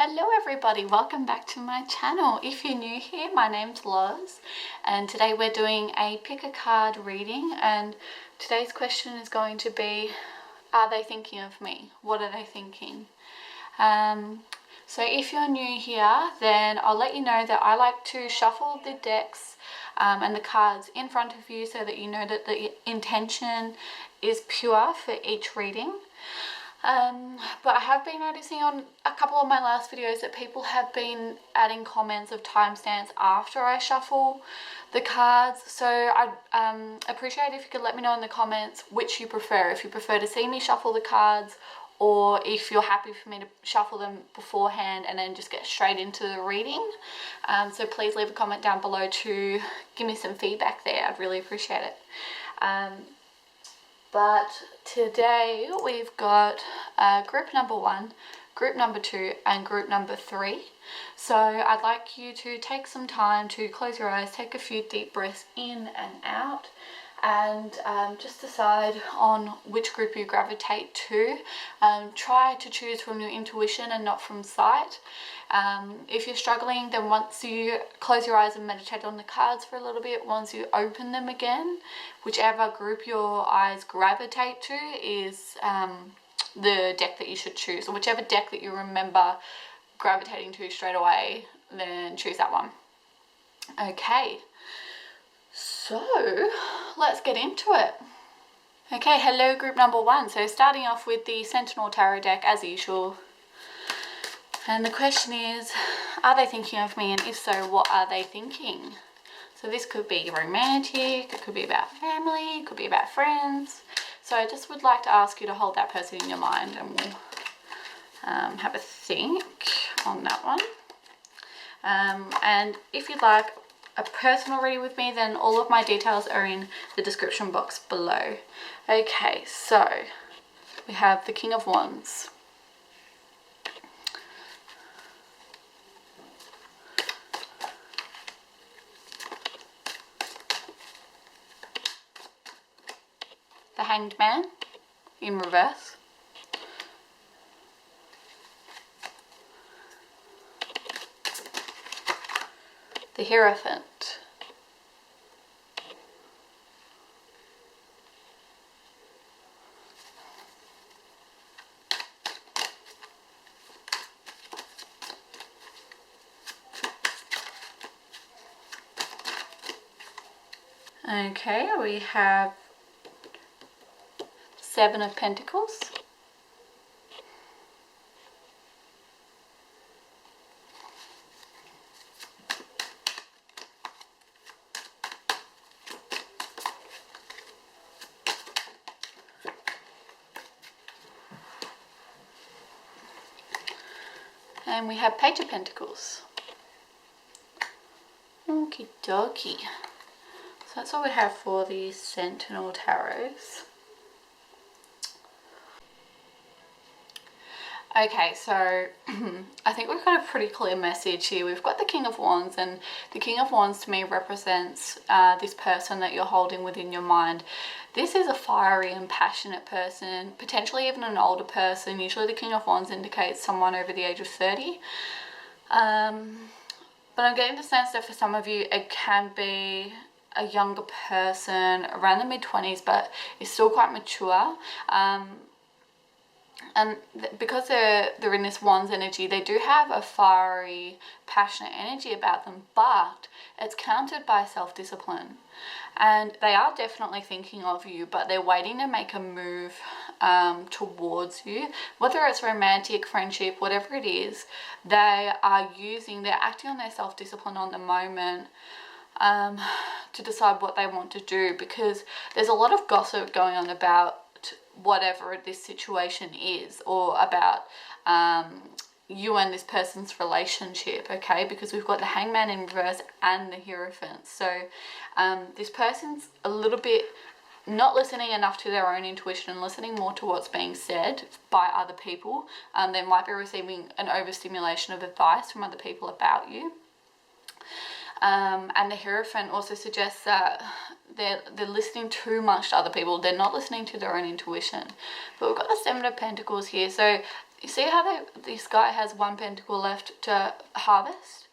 Hello everybody, welcome back to my channel. If you're new here, my name's Loz and today we're doing a pick a card reading, and today's question is going to be, are they thinking of me? What are they thinking? So if you're new here, then I'll let you know that I like to shuffle the decks and the cards in front of you so that you know that the intention is pure for each reading. But I have been noticing on a couple of my last videos that people have been adding comments of timestamps after I shuffle the cards, so I'd appreciate if you could let me know in the comments which you prefer, if you prefer to see me shuffle the cards or if you're happy for me to shuffle them beforehand and then just get straight into the reading. So please leave a comment down below to give me some feedback there. I'd really appreciate it. But today we've got group number 1, group number 2 and group number 3. So I'd like you to take some time to close your eyes, take a few deep breaths in and out, and just decide on which group you gravitate to. Try to choose from your intuition and not from sight. If you're struggling, then once you close your eyes and meditate on the cards for a little bit, once you open them again, whichever group your eyes gravitate to is the deck that you should choose, or whichever deck that you remember gravitating to straight away, then choose that one. Okay, so let's get into it. Okay, hello group number 1. So starting off with the Sentinel Tarot deck as usual. And the question is, are they thinking of me? And if so, what are they thinking? So this could be romantic, it could be about family, it could be about friends. So I just would like to ask you to hold that person in your mind, and we'll have a think on that one. And if you'd like a personal reading with me, then all of my details are in the description box below. Okay, so we have the King of Wands. The Hanged Man in reverse. The Hierophant. Okay, we have Seven of Pentacles. And we have Page of Pentacles. Okie dokie. So that's all we have for the Sentinel Tarots. Okay, so I think we've got a pretty clear message here. We've got the King of Wands, and the King of Wands to me represents this person that you're holding within your mind. This is a fiery and passionate person, potentially even an older person. Usually the King of Wands indicates someone over the age of 30. But I'm getting the sense that for some of you it can be a younger person around the mid-20s, but is still quite mature. And because they're in this Wands energy, they do have a fiery, passionate energy about them, but it's countered by self-discipline. And they are definitely thinking of you, but they're waiting to make a move towards you. Whether it's romantic, friendship, whatever it is, they're acting on their self-discipline on the moment to decide what they want to do, because there's a lot of gossip going on about whatever this situation is, or about you and this person's relationship, okay? Because we've got the Hangman in reverse and the Hierophant. So this person's a little bit not listening enough to their own intuition and listening more to what's being said by other people. They might be receiving an overstimulation of advice from other people about you. And the Hierophant also suggests that they're listening too much to other people. They're not listening to their own intuition. But we've got the Seven of Pentacles here. So you see how this guy has one pentacle left to harvest?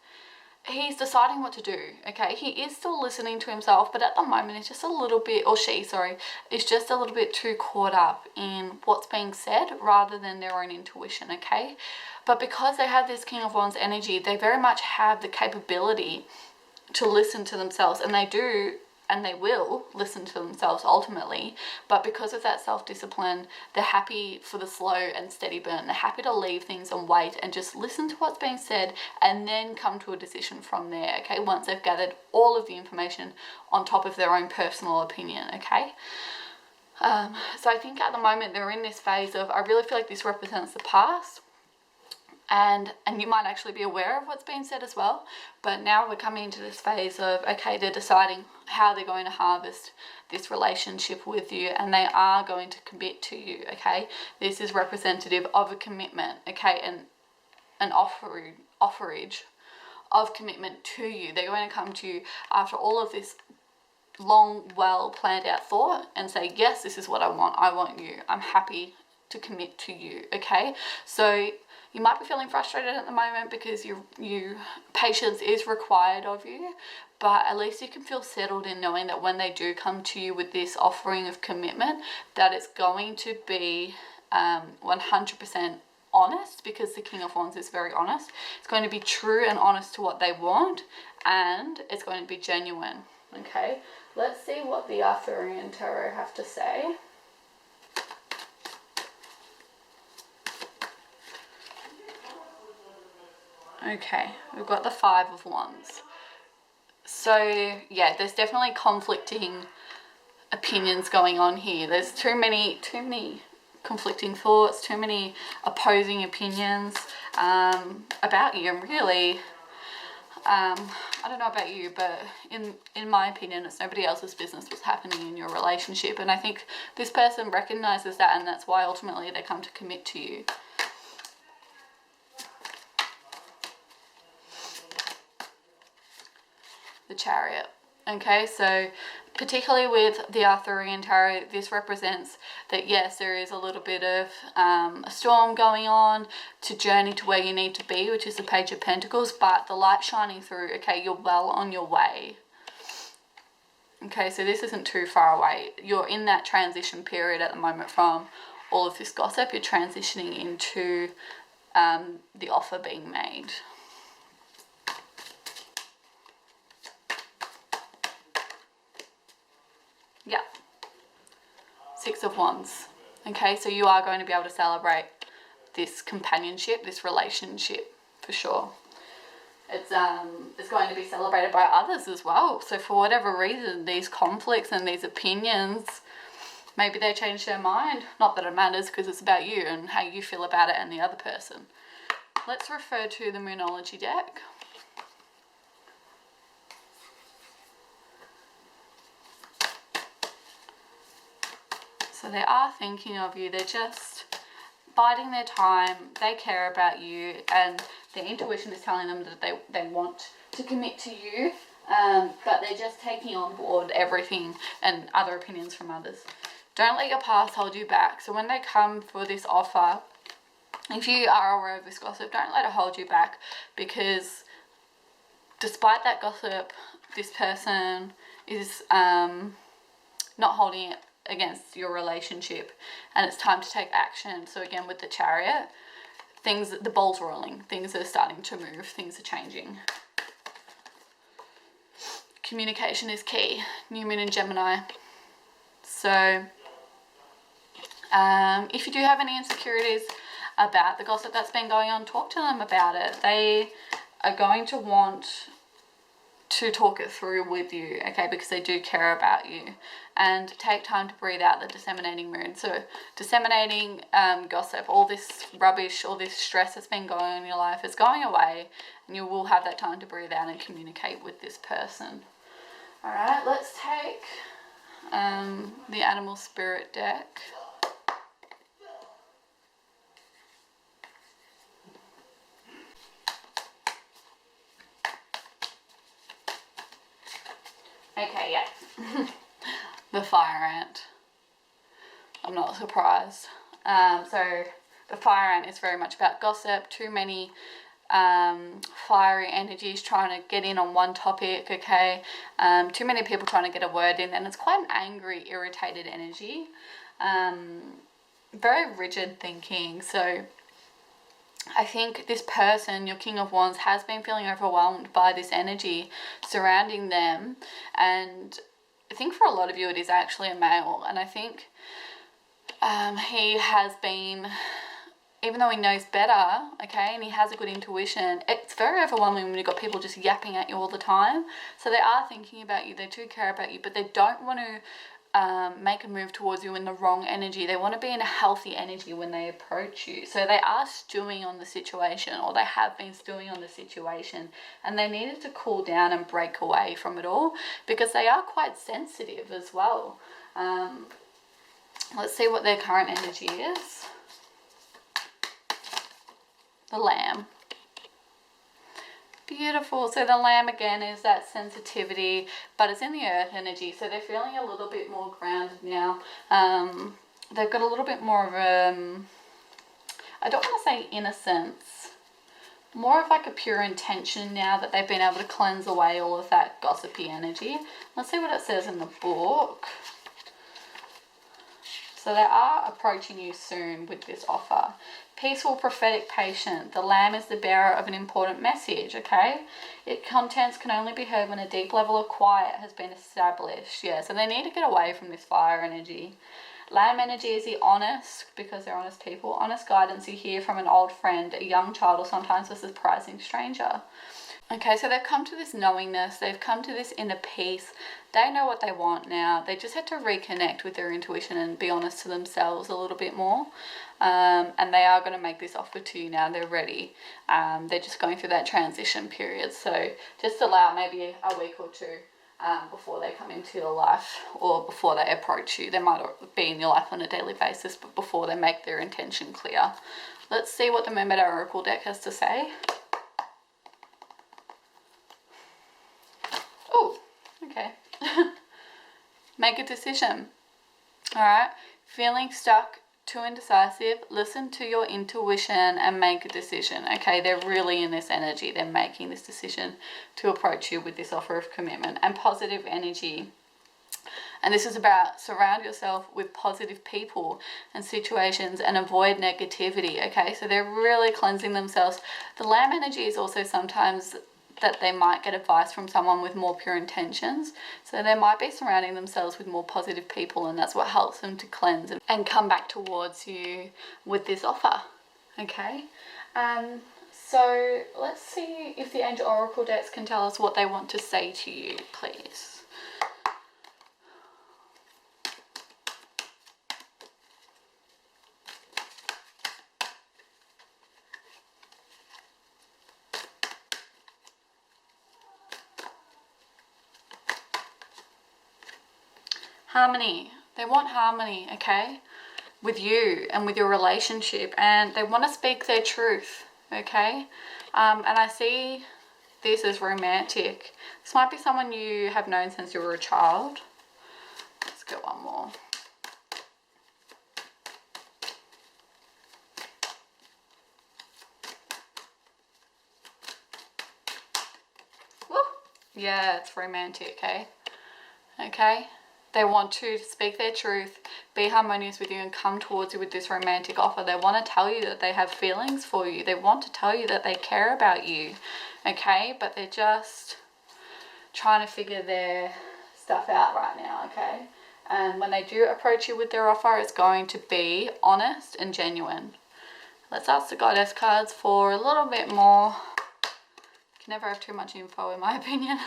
He's deciding what to do, okay? He is still listening to himself, but at the moment he's just a little bit, or she, sorry, is just a little bit too caught up in what's being said rather than their own intuition, okay? But because they have this King of Wands energy, they very much have the capability to listen to themselves, and they do, and they will listen to themselves ultimately. But because of that self-discipline, they're happy for the slow and steady burn. They're happy to leave things and wait and just listen to what's being said and then come to a decision from there, okay? Once they've gathered all of the information on top of their own personal opinion, okay? So I think at the moment they're in this phase of, I really feel like this represents the past. And you might actually be aware of what's being said as well, but now we're coming into this phase of, okay, they're deciding how they're going to harvest this relationship with you, and they are going to commit to you, okay? This is representative of a commitment, okay, and an offerage of commitment to you. They're going to come to you after all of this long, well planned out thought and say, yes, this is what I want you, I'm happy to commit to you, okay? So you might be feeling frustrated at the moment because you patience is required of you, but at least you can feel settled in knowing that when they do come to you with this offering of commitment, that it's going to be 100% honest, because the King of Wands is very honest. It's going to be true and honest to what they want, and it's going to be genuine, okay? Let's see what the Arthurian Tarot have to say. Okay, we've got the Five of Wands. So yeah, there's definitely conflicting opinions going on here. There's too many conflicting thoughts, too many opposing opinions about you. And really, I don't know about you, but in my opinion, it's nobody else's business what's happening in your relationship. And I think this person recognizes that, and that's why ultimately they come to commit to you. The Chariot. Okay, so particularly with the Arthurian Tarot, this represents that yes, there is a little bit of a storm going on to journey to where you need to be, which is the Page of Pentacles, but the light shining through, okay, you're well on your way. Okay, so this isn't too far away. You're in that transition period at the moment from all of this gossip. You're transitioning into the offer being made. Yeah, Six of Wands. Okay, so you are going to be able to celebrate this companionship, this relationship, for sure. It's going to be celebrated by others as well. So for whatever reason, these conflicts and these opinions, maybe they change their mind. Not that it matters, because it's about you and how you feel about it and the other person. Let's refer to the Moonology deck. So they are thinking of you. They're just biding their time. They care about you, and their intuition is telling them that they want to commit to you, but they're just taking on board everything and other opinions from others. Don't let your past hold you back. So when they come for this offer, if you are aware of this gossip, don't let it hold you back, because despite that gossip, this person is not holding it against your relationship, and it's time to take action. So again, with the Chariot, the ball's rolling, things are starting to move, things are changing. Communication is key. New Moon in Gemini. So if you do have any insecurities about the gossip that's been going on, talk to them about it. They are going to want to talk it through with you, okay, because they do care about you. And take time to breathe out the disseminating mood. So disseminating gossip, all this rubbish, all this stress that's been going on in your life is going away, and you will have that time to breathe out and communicate with this person. All right, let's take the Animal Spirit deck. Okay, yeah. The Fire Ant. I'm not surprised. So The fire ant is very much about gossip, too many fiery energies trying to get in on one topic, okay? Too many people trying to get a word in, and it's quite an angry, irritated energy. Very rigid thinking. So I think this person, your King of Wands, has been feeling overwhelmed by this energy surrounding them, and I think for a lot of you it is actually a male, and I think he has been, even though he knows better, okay, and he has a good intuition, it's very overwhelming when you've got people just yapping at you all the time. So they are thinking about you, they do care about you, but they don't want to make a move towards you in the wrong energy. They want to be in a healthy energy when they approach you. So they are stewing on the situation, or they have been stewing on the situation, and they needed to cool down and break away from it all, because they are quite sensitive as well. Let's see what their current energy is. The Lamb. Beautiful. So the Lamb again is that sensitivity, but it's in the earth energy, so they're feeling a little bit more grounded now. They've got a little bit more of I don't want to say innocence, more of like a pure intention now that they've been able to cleanse away all of that gossipy energy. Let's see what it says in the book. So they are approaching you soon with this offer. Peaceful, prophetic, patient. The Lamb is the bearer of an important message, okay? Its contents can only be heard when a deep level of quiet has been established. Yeah, so they need to get away from this fire energy. Lamb energy is the honest, because they're honest people, honest guidance you hear from an old friend, a young child, or sometimes a surprising stranger. Okay, so they've come to this knowingness, they've come to this inner peace. They know what they want now. They just had to reconnect with their intuition and be honest to themselves a little bit more. And they are going to make this offer to you now. They're ready. They're just going through that transition period. So just allow maybe a week or two before they come into your life, or before they approach you. They might be in your life on a daily basis, but before they make their intention clear. Let's see what the Mermaid Oracle deck has to say. Oh, okay. Make a decision. All right. Feeling stuck, too indecisive, listen to your intuition and make a decision. Okay, they're really in this energy. They're making this decision to approach you with this offer of commitment and positive energy. And this is about surround yourself with positive people and situations and avoid negativity. Okay, so they're really cleansing themselves. The Lamb energy is also sometimes that they might get advice from someone with more pure intentions. So they might be surrounding themselves with more positive people, and that's what helps them to cleanse and come back towards you with this offer. Okay, so let's see if the Angel Oracle decks can tell us what they want to say to you, please. Harmony. They want harmony, okay, with you and with your relationship, and they want to speak their truth, okay. And I see this as romantic. This might be someone you have known since you were a child. Let's get one more. Woo! Yeah, it's romantic, okay? Okay? They want to speak their truth, be harmonious with you, and come towards you with this romantic offer. They want to tell you that they have feelings for you. They want to tell you that they care about you, okay? But they're just trying to figure their stuff out right now, okay? And when they do approach you with their offer, it's going to be honest and genuine. Let's ask the Goddess cards for a little bit more. You can never have too much info, in my opinion.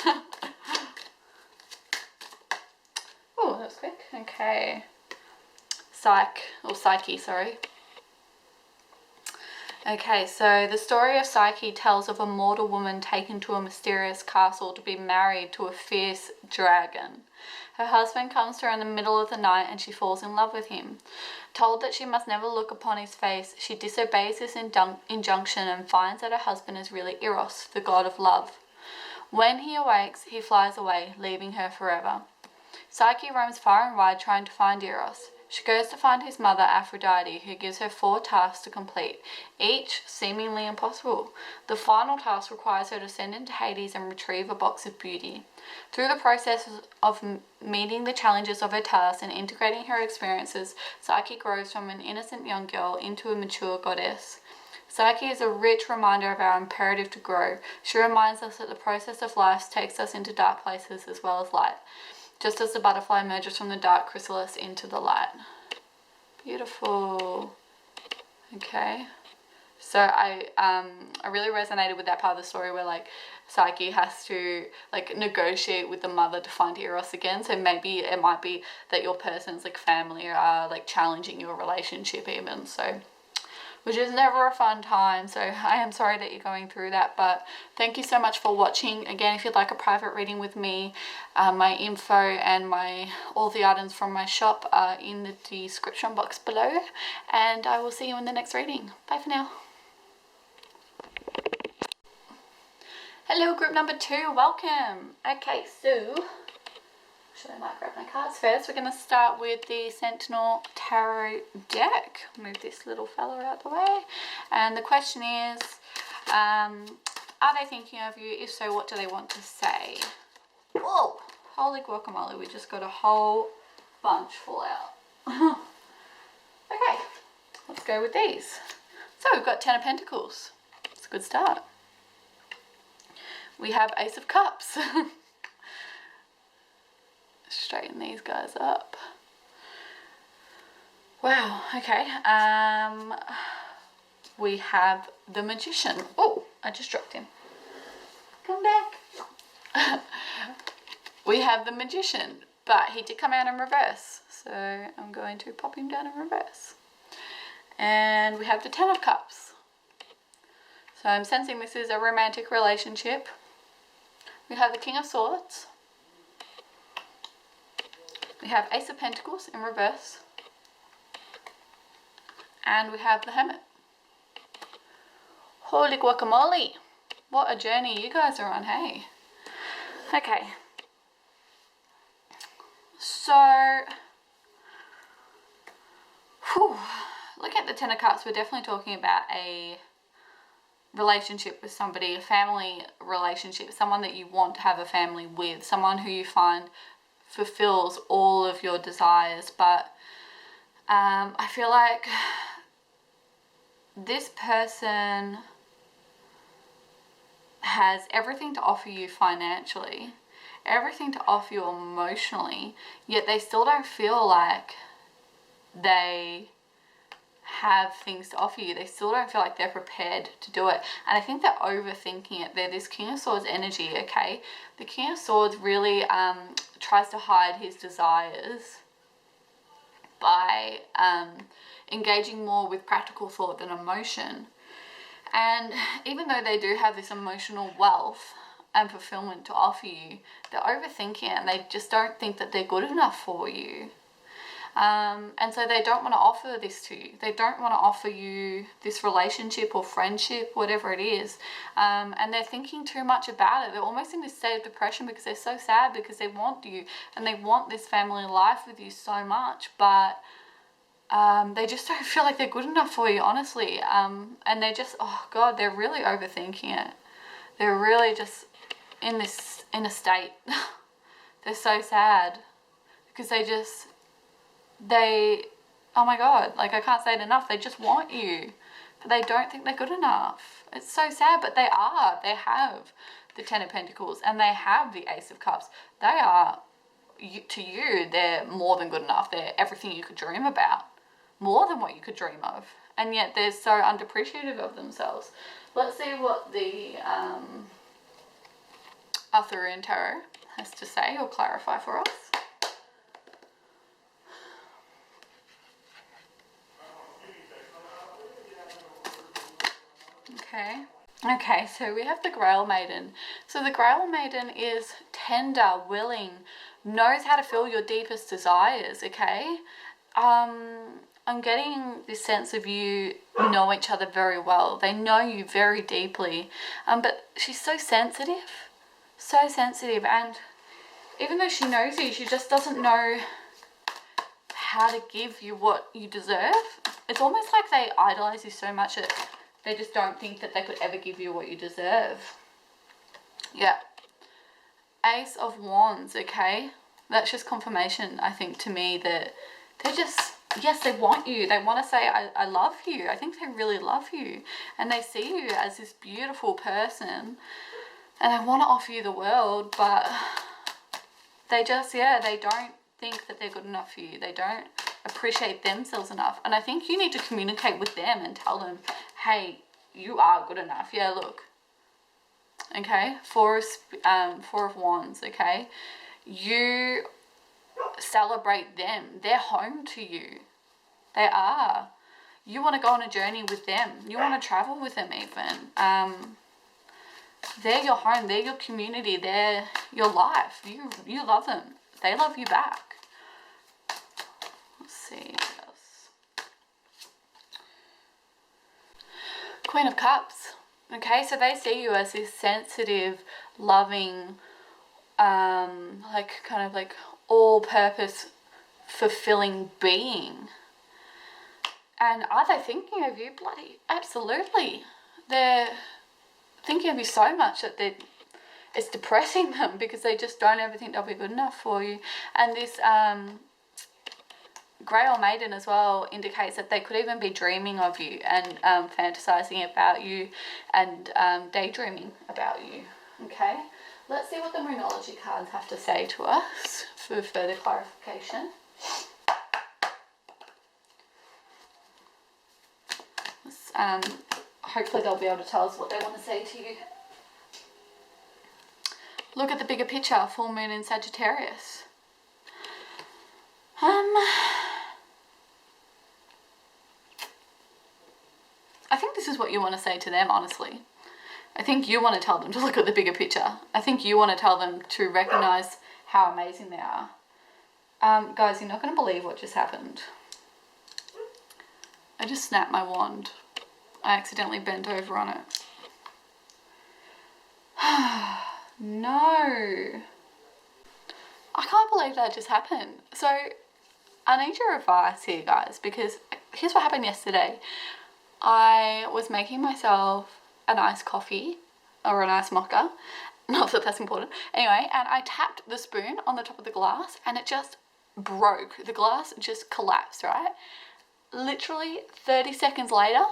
Oh, that was quick. Okay. Psyche, sorry. Okay, so the story of Psyche tells of a mortal woman taken to a mysterious castle to be married to a fierce dragon. Her husband comes to her in the middle of the night and she falls in love with him. Told that she must never look upon his face, she disobeys this injunction and finds that her husband is really Eros, the god of love. When he awakes, he flies away, leaving her forever. Psyche roams far and wide trying to find Eros. She goes to find his mother, Aphrodite, who gives her 4 tasks to complete, each seemingly impossible. The final task requires her to send into Hades and retrieve a box of beauty. Through the process of meeting the challenges of her task and integrating her experiences, Psyche grows from an innocent young girl into a mature goddess. Psyche is a rich reminder of our imperative to grow. She reminds us that the process of life takes us into dark places as well as light, just as the butterfly emerges from the dark chrysalis into the light. Beautiful. Okay. So I really resonated with that part of the story where like Psyche has to like negotiate with the mother to find Eros again. So maybe it might be that your person's like family are like challenging your relationship even. So, which is never a fun time. So I am sorry that you're going through that, but thank you so much for watching. Again, if you'd like a private reading with me, my info and all the items from my shop are in the description box below, and I will see you in the next reading. Bye for now. Hello, group number 2, welcome. Okay, so actually I might grab my cards first. We're going to start with the Sentinel Tarot deck. Move this little fella out the way. And the question is, are they thinking of you? If so, what do they want to say? Whoa, holy guacamole, we just got a whole bunch fall out. Okay, let's go with these. So we've got 10 of Pentacles. It's a good start. We have Ace of Cups. Straighten these guys up. Wow, okay. We have the Magician. Oh, I just dropped him. Come back. We have the Magician, but he did come out in reverse. So I'm going to pop him down in reverse. And we have the 10 of Cups. So I'm sensing this is a romantic relationship. We have the King of Swords. We have Ace of Pentacles in reverse. And we have the Hermit. Holy guacamole. What a journey you guys are on, hey? Okay. So, look at the 10 of Cups. We're definitely talking about a relationship with somebody, a family relationship, someone that you want to have a family with, someone who you find fulfills all of your desires. But I feel like this person has everything to offer you financially, everything to offer you emotionally, yet they still don't feel like they have things to offer you. They still don't feel like they're prepared to do it. And I think they're overthinking it. They're this King of Swords energy, okay? The King of Swords really tries to hide his desires by engaging more with practical thought than emotion. And even though they do have this emotional wealth and fulfillment to offer you, they're overthinking it and they just don't think that they're good enough for you. And so they don't want to offer this to you. They don't want to offer you this relationship or friendship, whatever it is. And they're thinking too much about it. They're almost in this state of depression because they're so sad, because they want you and they want this family life with you so much, but they just don't feel like they're good enough for you, honestly. And they're just, oh God, they're really overthinking it. They're really just in a state. They're so sad because oh my God, like I can't say it enough. They just want you, but they don't think they're good enough. It's so sad, but they are. They have the 10 of Pentacles and they have the Ace of Cups. They are, to you, they're more than good enough. They're everything you could dream about, more than what you could dream of. And yet they're so unappreciative of themselves. Let's see what the Arthurian Tarot has to say or clarify for us. Okay, so we have the Grail Maiden. So the Grail Maiden is tender, willing, knows how to fill your deepest desires, okay? I'm getting this sense of you know each other very well. They know you very deeply. But she's so sensitive, and even though she knows you, she just doesn't know how to give you what you deserve. It's almost like they idolize you so much that they just don't think that they could ever give you what you deserve. Yeah. Ace of Wands, okay? That's just confirmation, I think, to me that they're just, yes, they want you. They want to say, I love you. I think they really love you. And they see you as this beautiful person. And they want to offer you the world, but they just, yeah, they don't think that they're good enough for you. They don't appreciate themselves enough. And I think you need to communicate with them and tell them, hey, you are good enough. Yeah, look. Okay, Four of Wands, okay? You celebrate them. They're home to you. They are. You want to go on a journey with them. You want to travel with them even. They're your home. They're your community. They're your life. You love them. They love you back. Let's see what else. Queen of Cups. Okay, so they see you as this sensitive, loving, like kind of like all-purpose, fulfilling being. And are they thinking of you? Bloody absolutely. They're thinking of you so much that it's depressing them because they just don't ever think they'll be good enough for you. And this Grail Maiden as well indicates that they could even be dreaming of you and fantasizing about you and daydreaming about you. Okay, let's see what the Moonology cards have to say to us for further clarification. Hopefully they'll be able to tell us what they want to say to you. Look at the bigger picture, full moon in Sagittarius. I think this is what you want to say to them, honestly. I think you want to tell them to look at the bigger picture. I think you want to tell them to recognize how amazing they are. Guys, you're not going to believe what just happened. I just snapped my wand. I accidentally bent over on it. No. I can't believe that just happened. So I need your advice here, guys, because here's what happened yesterday. I was making myself a nice coffee or a nice mocha. Not that that's important. Anyway, and I tapped the spoon on the top of the glass and it just broke. The glass just collapsed, right? Literally 30 seconds later,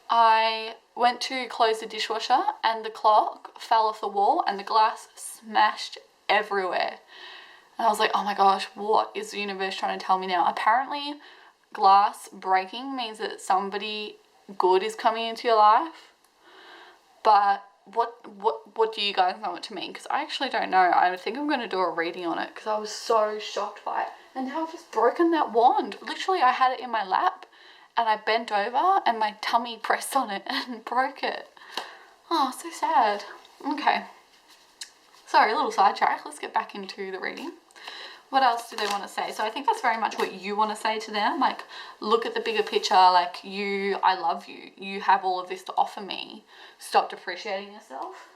I went to close the dishwasher and the clock fell off the wall and the glass smashed everywhere. And I was like, oh my gosh, what is the universe trying to tell me now? Apparently, glass breaking means that somebody good is coming into your life. But what do you guys know it to mean? Because I actually don't know. I think I'm going to do a reading on it because I was so shocked by it. And now I've just broken that wand. Literally, I had it in my lap and I bent over and my tummy pressed on it and broke it. Oh, so sad. Okay. Sorry, a little sidetrack. Let's get back into the reading. What else do they want to say? So I think that's very much what you want to say to them. Like, look at the bigger picture. Like, I love you. You have all of this to offer me. Stop depreciating yourself.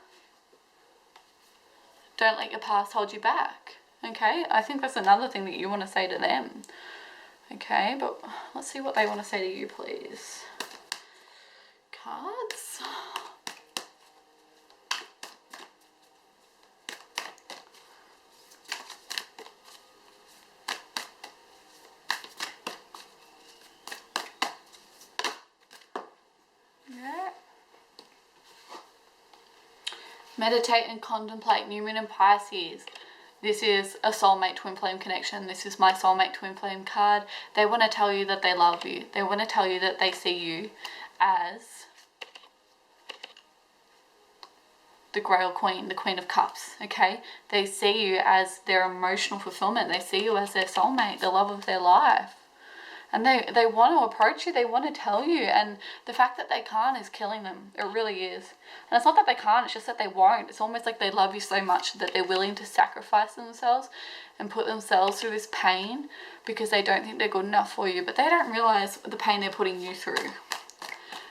Don't let your past hold you back. Okay? I think that's another thing that you want to say to them. Okay, but let's see what they want to say to you, please. Cards. Meditate and contemplate. New Moon and Pisces. This is a soulmate twin flame connection. This is my soulmate twin flame card. They want to tell you that they love you. They want to tell you that they see you as the Grail Queen, the Queen of Cups, okay? They see you as their emotional fulfillment. They see you as their soulmate, the love of their life. And they want to approach you, they want to tell you, and the fact that they can't is killing them. It really is. And it's not that they can't, it's just that they won't. It's almost like they love you so much that they're willing to sacrifice themselves and put themselves through this pain because they don't think they're good enough for you, but they don't realize the pain they're putting you through.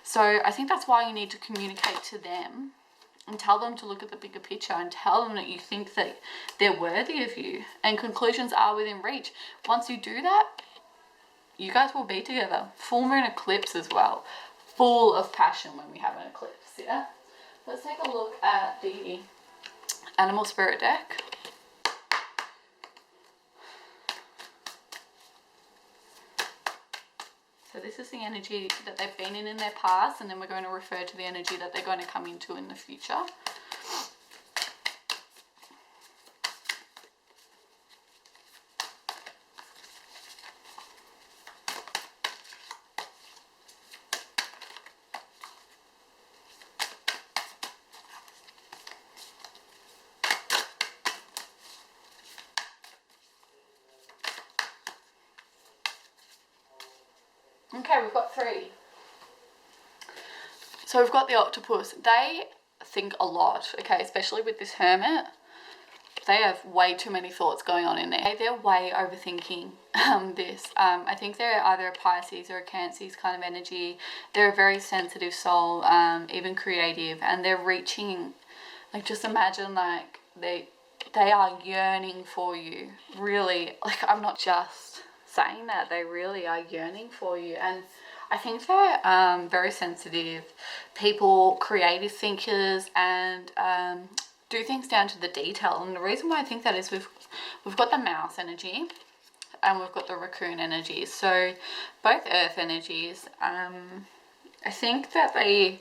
So I think that's why you need to communicate to them and tell them to look at the bigger picture and tell them that you think that they're worthy of you and conclusions are within reach. Once you do that, you guys will be together. Full moon eclipse as well. Full of passion when we have an eclipse, yeah? Let's take a look at the animal spirit deck. So this is the energy that they've been in their past, and then we're going to refer to the energy that they're going to come into in the future. Okay, we've got 3. So we've got the octopus. They think a lot, okay, especially with this hermit. They have way too many thoughts going on in there. They're way overthinking this. I think they're either a Pisces or a Cancer kind of energy. They're a very sensitive soul, even creative, and they're reaching, like, just imagine, like, they are yearning for you, really. Like, I'm not just saying that, they really are yearning for you. And I think they're very sensitive people, creative thinkers, and do things down to the detail. And the reason why I think that is we've got the mouse energy and we've got the raccoon energy. So both earth energies, I think that they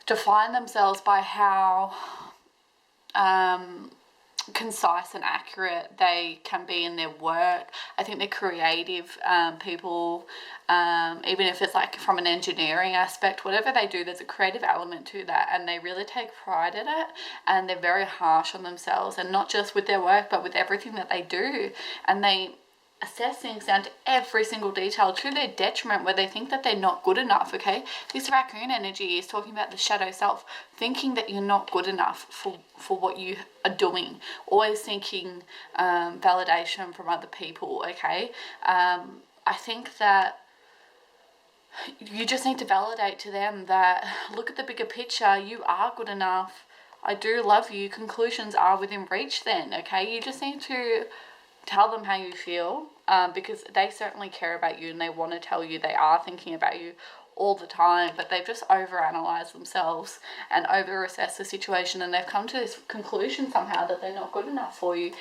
define themselves by how concise and accurate they can be in their work. I think they're creative people, even if it's like from an engineering aspect, whatever they do, there's a creative element to that, and they really take pride in it, and they're very harsh on themselves, and not just with their work but with everything that they do, and they assess things down to every single detail to their detriment, where they think that they're not good enough. Okay, this raccoon energy is talking about the shadow self, thinking that you're not good enough for what you are doing, always seeking validation from other people. Okay, I think that you just need to validate to them that, look at the bigger picture, you are good enough, I do love you, conclusions are within reach then. Okay, you just need to tell them how you feel, because they certainly care about you and they want to tell you, they are thinking about you all the time, but they've just overanalyzed themselves and over-assessed the situation, and they've come to this conclusion somehow that they're not good enough for you,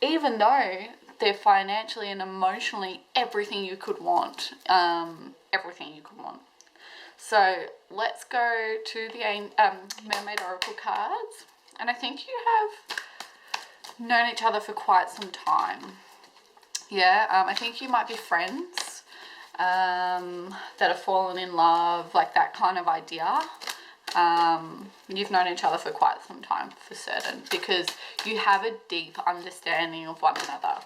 even though they're financially and emotionally everything you could want, everything you could want. So let's go to the Mermaid Oracle cards, and I think you have known each other for quite some time. Yeah, I think you might be friends that have fallen in love, like that kind of idea. You've known each other for quite some time for certain, because you have a deep understanding of one another.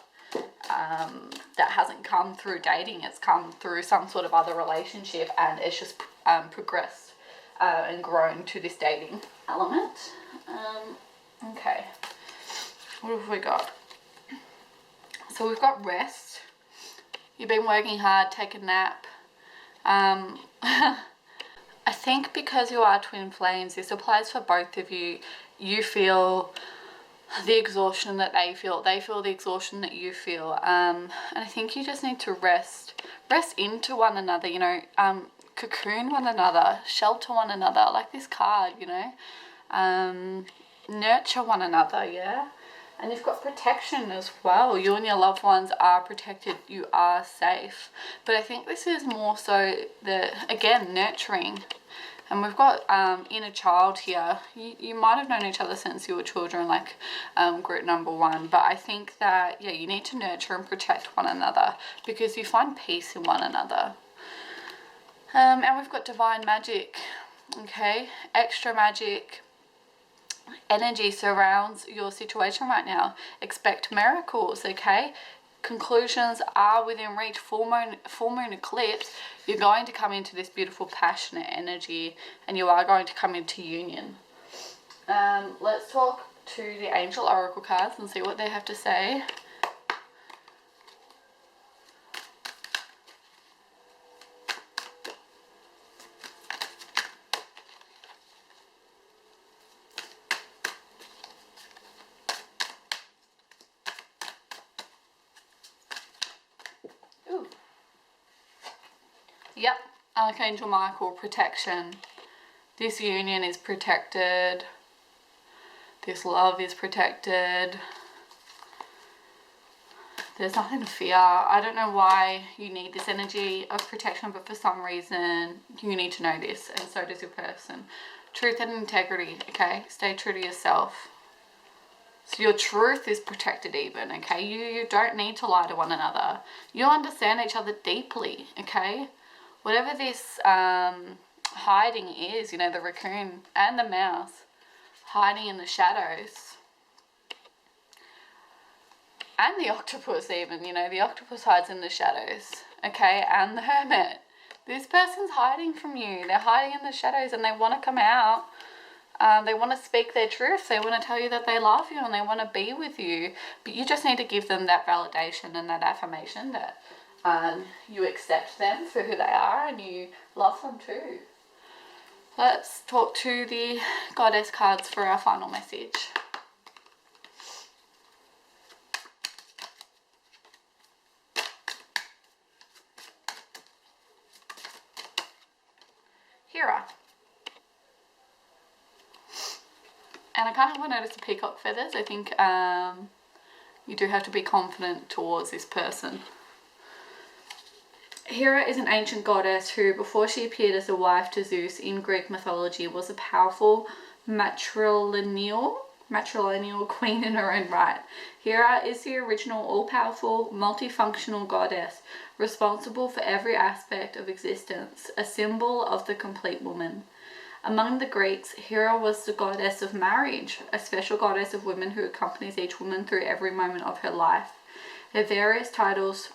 That hasn't come through dating, it's come through some sort of other relationship, and it's just progressed and grown to this dating element. Okay. What have we got? So we've got rest. You've been working hard, take a nap. I think because you are twin flames, this applies for both of you. You feel the exhaustion that they feel the exhaustion that you feel. And I think you just need to rest into one another, you know, cocoon one another, shelter one another, like this card, you know, nurture one another, yeah. And you've got protection as well. You and your loved ones are protected. You are safe. But I think this is more so again, nurturing. And we've got inner child here. You might have known each other since you were children, like group number 1. But I think that, yeah, you need to nurture and protect one another, because you find peace in one another. And we've got divine magic. Okay, extra magic energy surrounds your situation right now. Expect miracles. Okay, conclusions are within reach. Full moon eclipse, you're going to come into this beautiful passionate energy, and you are going to come into union. Let's talk to the angel oracle cards and see what they have to say. Yep, Archangel Michael, protection. This union is protected. This love is protected. There's nothing to fear. I don't know why you need this energy of protection, but for some reason you need to know this, and so does your person. Truth and integrity, okay? Stay true to yourself. So your truth is protected even, okay? You don't need to lie to one another. You understand each other deeply, okay? Whatever this hiding is, you know, the raccoon and the mouse hiding in the shadows, and the octopus even, you know, the octopus hides in the shadows, okay, and the hermit. This person's hiding from you. They're hiding in the shadows and they want to come out. They want to speak their truth. They want to tell you that they love you and they want to be with you. But you just need to give them that validation and that affirmation that you accept them for who they are and you love them too. Let's talk to the goddess cards for our final message. Hera. And I kind of want to notice the peacock feathers. I think you do have to be confident towards this person. Hera is an ancient goddess who, before she appeared as a wife to Zeus in Greek mythology, was a powerful matrilineal queen in her own right. Hera is the original all-powerful, multifunctional goddess, responsible for every aspect of existence, a symbol of the complete woman. Among the Greeks, Hera was the goddess of marriage, a special goddess of women who accompanies each woman through every moment of her life. Her various titles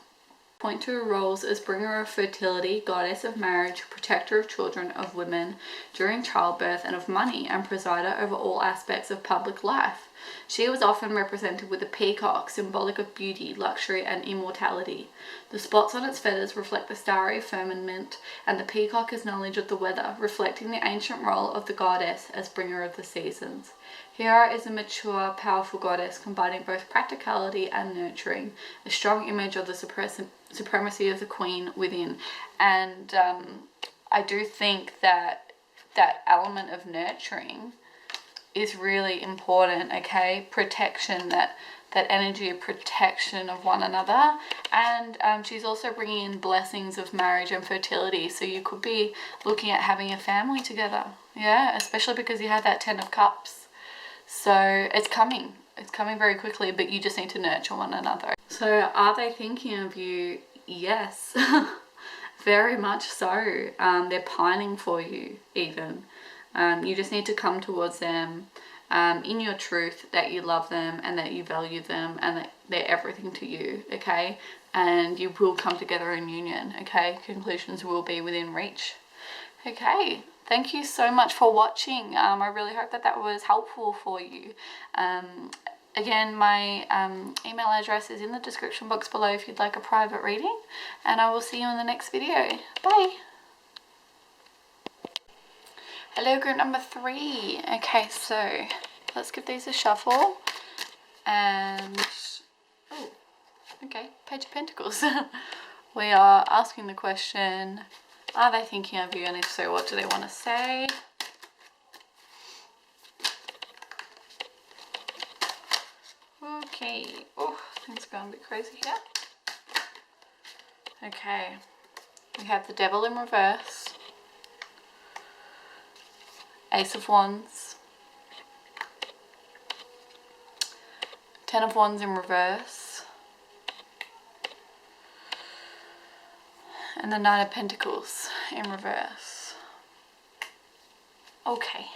point to her roles as bringer of fertility, goddess of marriage, protector of children, of women during childbirth, and of money, and presider over all aspects of public life. She was often represented with a peacock, symbolic of beauty, luxury, and immortality. The spots on its feathers reflect the starry firmament, and the peacock is knowledge of the weather, reflecting the ancient role of the goddess as bringer of the seasons. Hera is a mature, powerful goddess combining both practicality and nurturing, a strong image of the supremacy of the queen within. And I do think that that element of nurturing is really important, okay? Protection, that energy of protection of one another. And she's also bringing in blessings of marriage and fertility. So you could be looking at having a family together, yeah? Especially because you have that 10 of Cups. So it's coming very quickly, but you just need to nurture one another. So are they thinking of you? Yes, very much so. They're pining for you even. You just need to come towards them in your truth, that you love them and that you value them and that they're everything to you, okay? And you will come together in union, okay? Conclusions will be within reach. Okay, thank you so much for watching. I really hope that was helpful for you. Again, my email address is in the description box below if you'd like a private reading, and I will see you in the next video. Bye. Hello, group number 3. Okay, so let's give these a shuffle. And, oh, okay, Page of Pentacles. We are asking the question, are they thinking of you? And if so, what do they want to say? Okay, oh, things are going a bit crazy here. Okay, we have the Devil in reverse, Ace of Wands, 10 of Wands in reverse, and the Nine of Pentacles in reverse. Okay.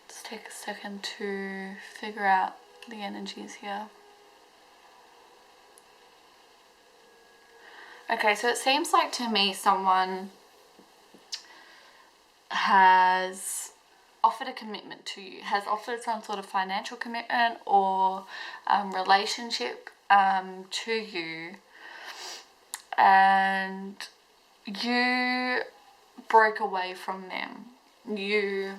Let's take a second to figure out the energies here. Okay, so it seems like to me someone has offered a commitment to you, has offered some sort of financial commitment or relationship to you, and you broke away from them. You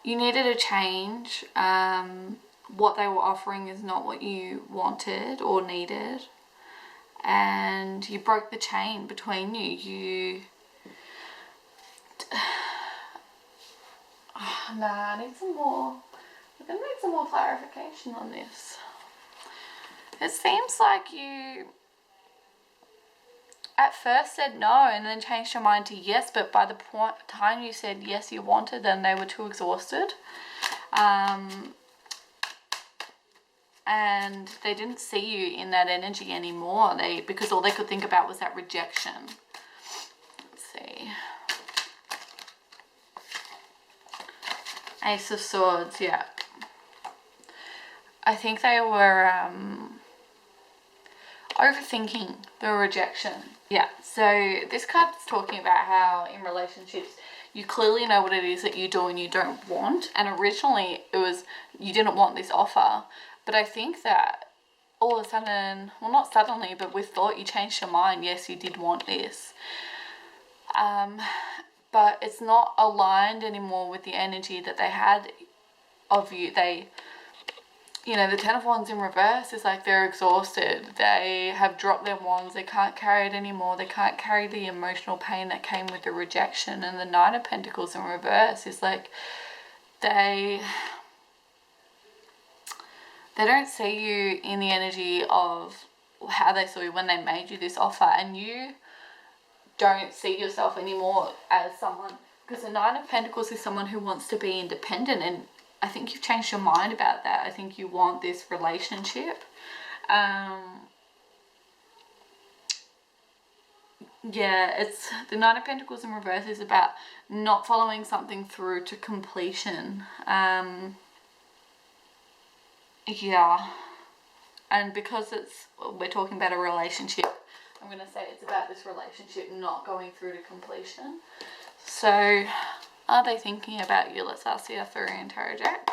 you needed a change. What they were offering is not what you wanted or needed. And you broke the chain between you. I need some more. We're going to need some more clarification on this. It seems like you at first said no and then changed your mind to yes, but by the time you said yes you wanted them, they were too exhausted. And they didn't see you in that energy anymore. Because all they could think about was that rejection. Let's see. Ace of Swords, yeah. I think they were overthinking the rejection. Yeah, so this card's talking about how in relationships you clearly know what it is that you do and you don't want. And originally it was you didn't want this offer. But I think that all of a sudden, well, not suddenly, but with thought, you changed your mind. Yes, you did want this. But it's not aligned anymore with the energy that they had of you. You know, the Ten of Wands in reverse is like they're exhausted. They have dropped their wands. They can't carry it anymore. They can't carry the emotional pain that came with the rejection. And the Nine of Pentacles in reverse is like they don't see you in the energy of how they saw you when they made you this offer, and you don't see yourself anymore as someone, because the Nine of Pentacles is someone who wants to be independent, and I think you've changed your mind about that. I think you want this relationship. Yeah, it's the Nine of Pentacles in reverse is about not following something through to completion. Yeah, and because we're talking about a relationship, I'm going to say it's about this relationship not going through to completion. So, are they thinking about you? Let's ask the Arthurian Tarot deck.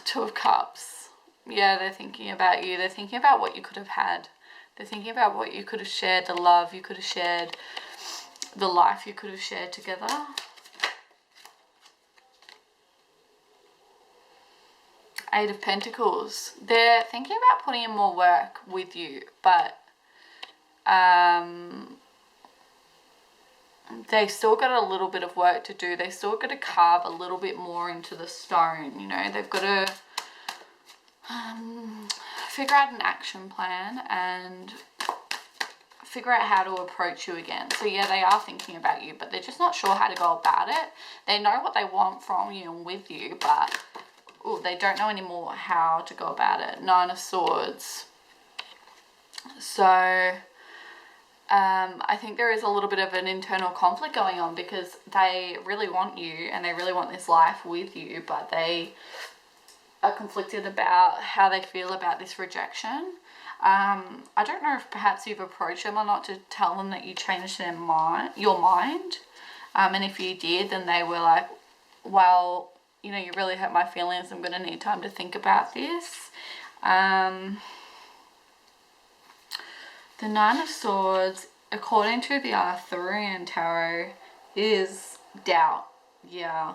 Two of Cups. Yeah, they're thinking about you. They're thinking about what you could have had. They're thinking about what you could have shared, the love you could have shared, the life you could have shared together. Eight of Pentacles. They're thinking about putting in more work with you, but they still got a little bit of work to do. They still got to carve a little bit more into the stone, you know. They've got to figure out an action plan and figure out how to approach you again. So yeah, they are thinking about you, but they're just not sure how to go about it. They know what they want from you and with you, but they don't know anymore how to go about it. Nine of Swords. So I think there is a little bit of an internal conflict going on, because they really want you and they really want this life with you, but they are conflicted about how they feel about this rejection. I don't know if perhaps you've approached them or not to tell them that you changed your mind. And if you did, then they were like, well, you know, you really hurt my feelings. I'm going to need time to think about this. The Nine of Swords, according to the Arthurian Tarot, is doubt. Yeah.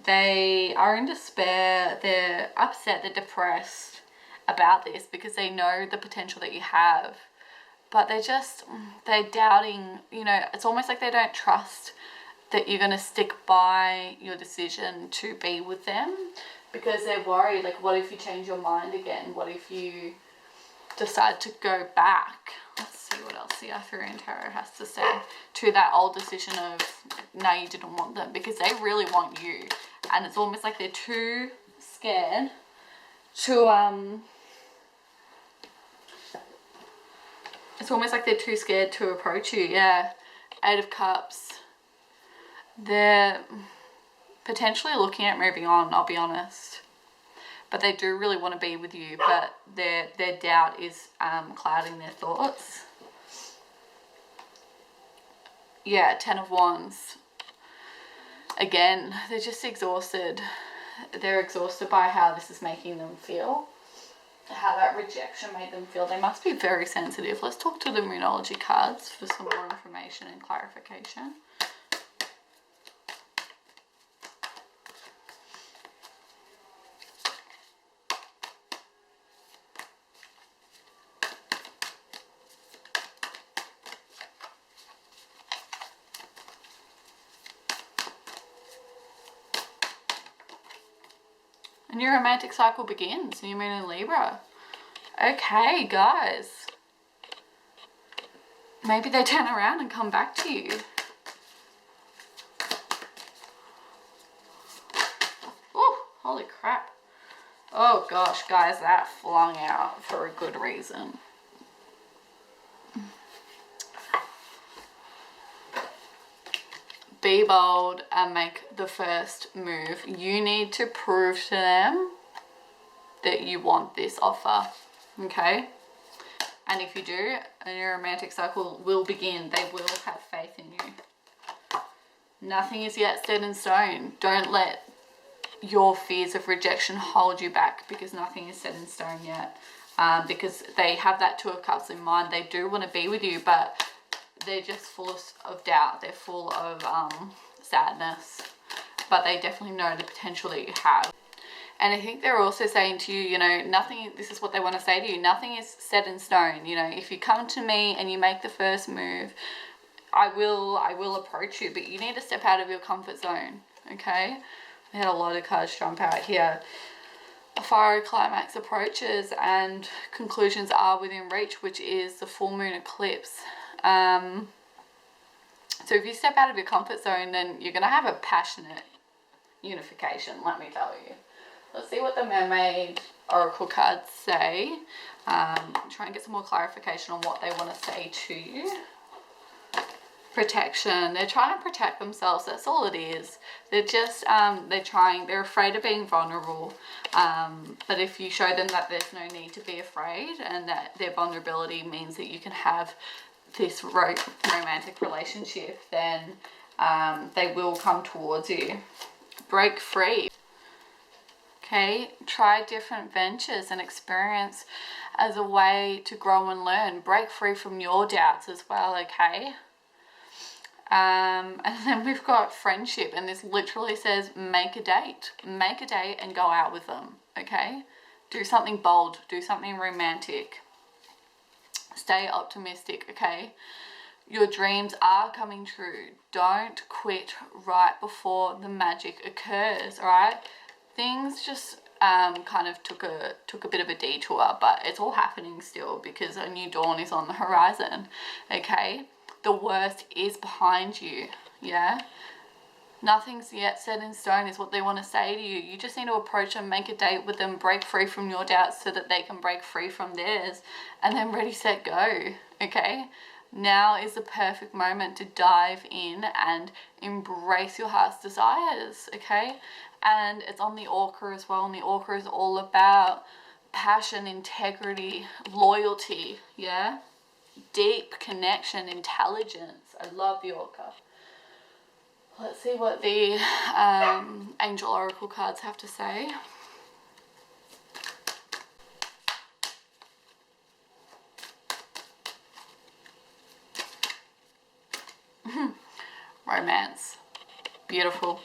They are in despair. They're upset. They're depressed about this because they know the potential that you have. But they're doubting, you know, it's almost like they don't trust that you're going to stick by your decision to be with them, because they're worried, like, what if you change your mind again? What if you decide to go back? Let's see what else the Arthurian Tarot has to say to that old decision of, no, you didn't want them, because they really want you. And it's almost like they're too scared to, it's almost like they're too scared to approach you. Yeah. Eight of Cups. They're potentially looking at moving on, I'll be honest. But they do really want to be with you, but their doubt is clouding their thoughts. Yeah, Ten of Wands. Again, they're just exhausted. They're exhausted by how this is making them feel. how that rejection made them feel. They must be very sensitive. Let's talk to the Moonology cards for some more information and clarification. And your romantic cycle begins. New moon in Libra. Okay, guys. Maybe they turn around and come back to you. Oh, holy crap. Oh gosh, guys, that flung out for a good reason. Be bold and make the first move. You need to prove to them that you want this offer, okay? And if you do, and your romantic cycle will begin, they will have faith in you. Nothing is yet set in stone. Don't let your fears of rejection hold you back, because nothing is set in stone yet. Because they have that Two of Cups in mind. They do want to be with you, but they're just full of doubt. They're full of sadness, but they definitely know the potential that you have. And I think they're also saying to you, you know, nothing, this is what they want to say to you, nothing is set in stone. You know, if you come to me and you make the first move, I will approach you, but you need to step out of your comfort zone, okay? We had a lot of cards jump out here. A fiery climax approaches and conclusions are within reach, which is the full moon eclipse. So if you step out of your comfort zone, then you're going to have a passionate unification, let me tell you. Let's see what the Mermaid Oracle cards say. Try and get some more clarification on what they want to say to you. Protection. They're trying to protect themselves. That's all it is. They're just, they're afraid of being vulnerable. But if you show them that there's no need to be afraid and that their vulnerability means that you can have this romantic relationship, then they will come towards you. Break free. Okay, try different ventures and experience as a way to grow and learn. Break free from your doubts as well, okay? And then we've got friendship, and this literally says make a date. Make a date and go out with them, okay? Do something bold, do something romantic. Stay optimistic, okay? Your dreams are coming true. Don't quit right before the magic occurs, all right? Things just kind of took a bit of a detour, but it's all happening still because a new dawn is on the horizon, okay? The worst is behind you, yeah? Nothing's yet set in stone is what they want to say to you. You just need to approach them, make a date with them, break free from your doubts so that they can break free from theirs, and then ready, set, go, okay? Now is the perfect moment to dive in and embrace your heart's desires, okay? And it's on the Orca as well, and the Orca is all about passion, integrity, loyalty, yeah? Deep connection, intelligence. I love the Orca. Let's see what the Angel Oracle cards have to say. Romance. Beautiful.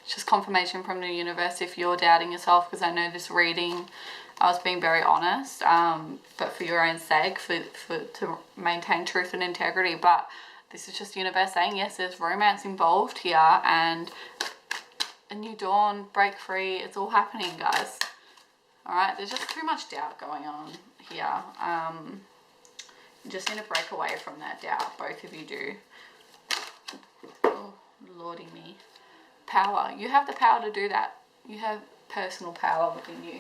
It's just confirmation from the universe if you're doubting yourself, because I know this reading, I was being very honest, but for your own sake, to maintain truth and integrity. But this is just universe saying, yes, there's romance involved here, and a new dawn, break free, it's all happening, guys. All right, there's just too much doubt going on here. You just need to break away from that doubt, both of you do. Oh, lordy me. Power. You have the power to do that. You have personal power within you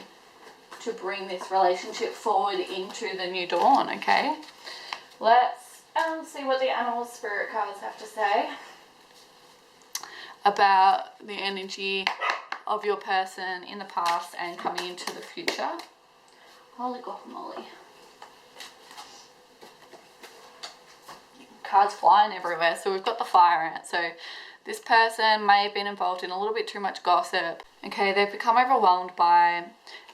to bring this relationship forward into the new dawn, okay? Let's see what the animal spirit cards have to say about the energy of your person in the past and coming into the future. Holy guacamole. Cards flying everywhere. So we've got the fire ant. So this person may have been involved in a little bit too much gossip. Okay, they've become overwhelmed by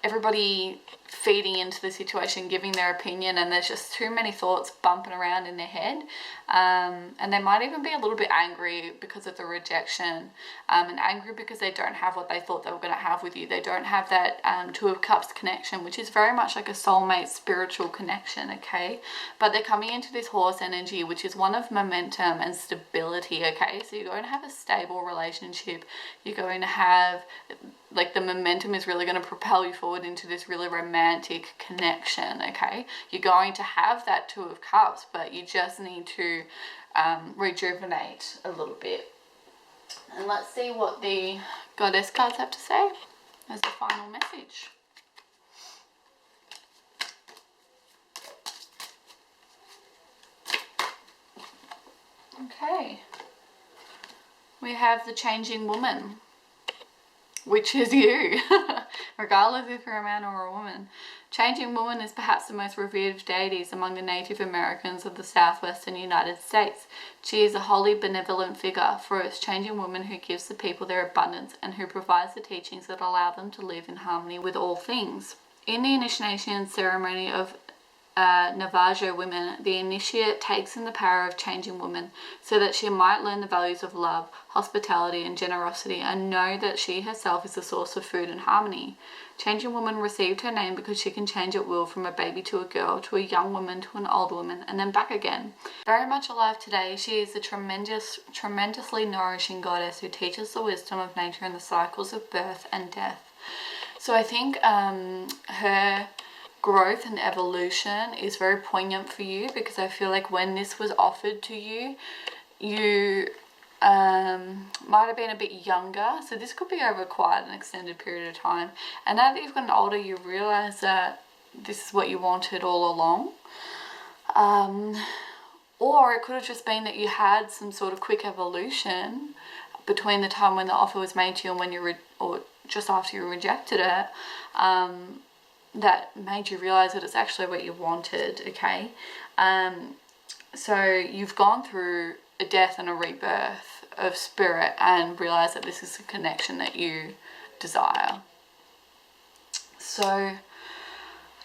everybody feeding into the situation, giving their opinion, and there's just too many thoughts bumping around in their head, and they might even be a little bit angry because of the rejection, and angry because they don't have what they thought they were going to have with you. They don't have that Two of Cups connection, which is very much like a soulmate spiritual connection, okay? But they're coming into this horse energy, which is one of momentum and stability, okay? So you're going to have a stable relationship. You're going to have, like, the momentum is really going to propel you forward into this really romantic connection, okay? You're going to have that Two of Cups, but you just need to rejuvenate a little bit. And let's see what the Goddess cards have to say as the final message. Okay. We have the Changing Woman, which is you, regardless if you're a man or a woman. Changing Woman is perhaps the most revered of deities among the Native Americans of the southwestern United States. She is a wholly benevolent figure, for it's Changing Woman who gives the people their abundance and who provides the teachings that allow them to live in harmony with all things. In the initiation ceremony of Navajo women, the initiate takes in the power of Changing Woman so that she might learn the values of love, hospitality, and generosity, and know that she herself is the source of food and harmony. Changing Woman received her name because she can change at will from a baby to a girl, to a young woman, to an old woman, and then back again. Very much alive today, she is a tremendously nourishing goddess who teaches the wisdom of nature and the cycles of birth and death. So I think her growth and evolution is very poignant for you, because I feel like when this was offered to you, you might have been a bit younger, so this could be over quite an extended period of time, and now that you've gotten older, you realize that this is what you wanted all along, or it could have just been that you had some sort of quick evolution between the time when the offer was made to you and when you or just after you rejected it, that made you realize that it's actually what you wanted, okay? So you've gone through a death and a rebirth of spirit and realize that this is a connection that you desire. So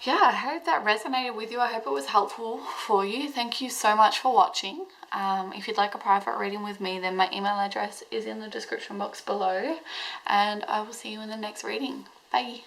yeah, I hope that resonated with you. I hope it was helpful for you. Thank you so much for watching. If you'd like a private reading with me, then my email address is in the description box below, and I will see you in the next reading. Bye.